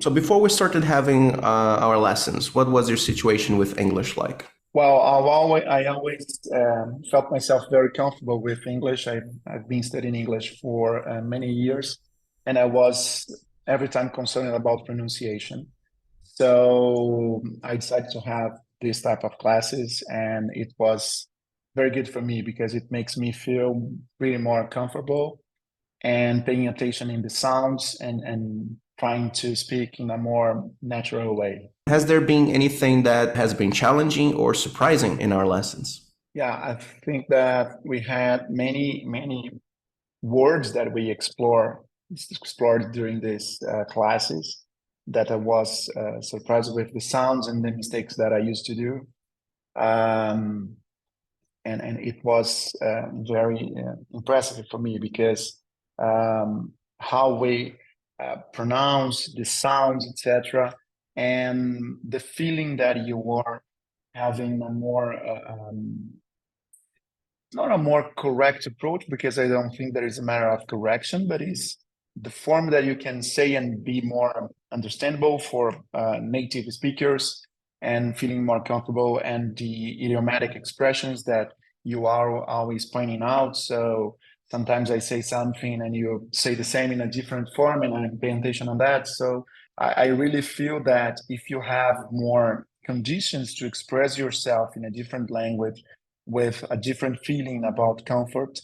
So before we started having our lessons, what was your situation with English like? Well, I always felt myself very comfortable with English. I've been studying English for many years, and I was every time concerned about pronunciation. So I decided to have this type of classes, and it was very good for me because it makes me feel really more comfortable and paying attention in the sounds and trying to speak in a more natural way. Has there been anything that has been challenging or surprising in our lessons? Yeah, I think that we had many words that we explored during these classes that I was surprised with the sounds and the mistakes that I used to do. Um, and it was very impressive for me because how we pronounce the sounds, etc., and the feeling that you are having a more not a more correct approach because I don't think there is a matter of correction, but it's the form that you can say and be more understandable for native speakers and feeling more comfortable, and the idiomatic expressions that you are always pointing out. So sometimes I say something and you say the same in a different form, and I'm paying attention on that. So I really feel that if you have more conditions to express yourself in a different language with a different feeling about comfort,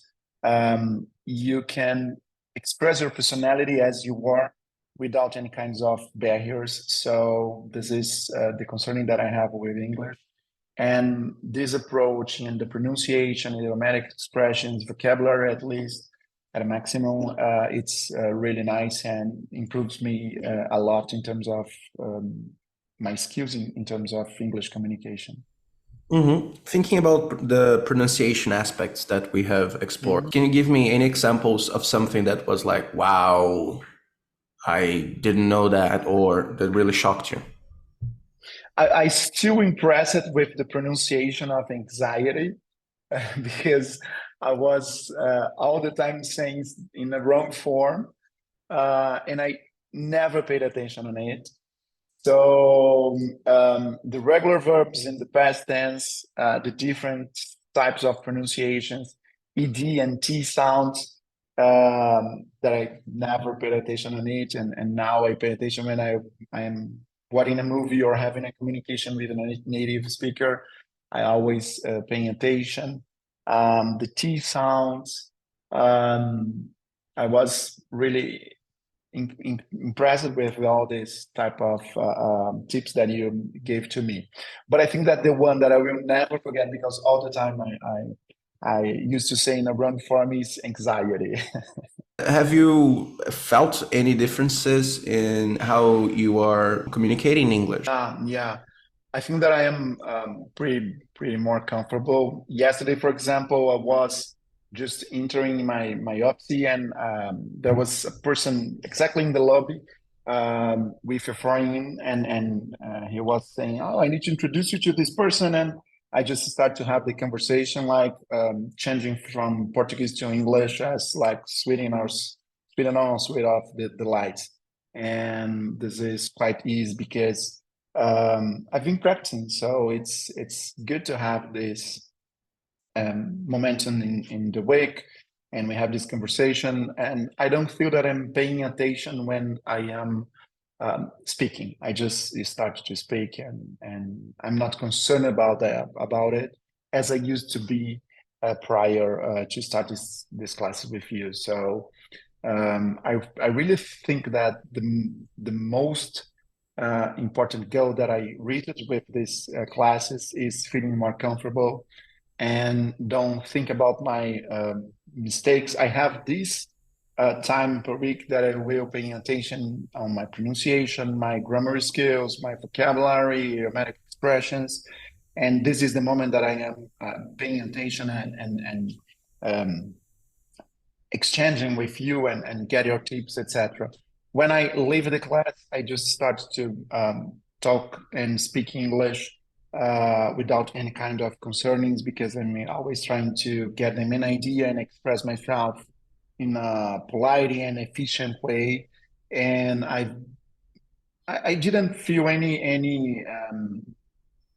you can express your personality as you are without any kinds of barriers. So this is the concerning that I have with English. And this approach in the pronunciation, idiomatic expressions, vocabulary at least at a maximum, it's really nice and improves me a lot in terms of my skills in terms of English communication. Thinking about the pronunciation aspects that we have explored, Mhm. can you give me any examples of something that was like, wow, I didn't know that, or that really shocked you? I still impressed with the pronunciation of anxiety because I was all the time saying in the wrong form, and I never paid attention on it. So the regular verbs in the past tense, the different types of pronunciations, ed and t sounds, that I never paid attention on it, and now I pay attention when I'm watching a movie or having a communication with a native speaker. I always paying attention. The t sounds. Um, I was really impressed with all this type of tips that you gave to me. But I think that the one that I will never forget, because all the time I used to say in a run form, is anxiety. Have you felt any differences in how you are communicating English? Yeah, I think that I am pretty more comfortable. Yesterday, for example, I was just entering my OPSI, and there was a person exactly in the lobby with a foreign, and he was saying, "Oh, I need to introduce you to this person," and I just start to have the conversation, like changing from Portuguese to English as like Sweden on, sweet off the lights, and this is quite easy because I've been practicing, so it's good to have this momentum in the week, and we have this conversation. And I don't feel that I'm paying attention when I am speaking. I just start to speak, and I'm not concerned about it as I used to be prior to start this class with you. So I really think that the most important goal that I reached with these classes is feeling more comfortable and don't think about my mistakes. I have this time per week that I will paying attention on my pronunciation, my grammar skills, my vocabulary, idiomatic expressions, and this is the moment that I am paying attention and um, exchanging with you and get your tips, etc. When I leave the class, I just start to talk and speak English without any kind of concernings because I'm always trying to get them an idea and express myself in a polite and efficient way. And I didn't feel any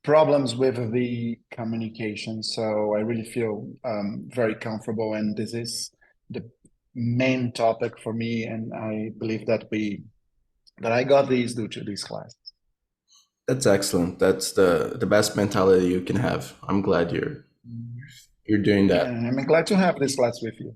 problems with the communication. So I really feel very comfortable, and this is the main topic for me. And I believe that I got these due to this class. That's excellent. That's the best mentality you can have. I'm glad you're doing Yeah, that. I'm glad to have this class with you.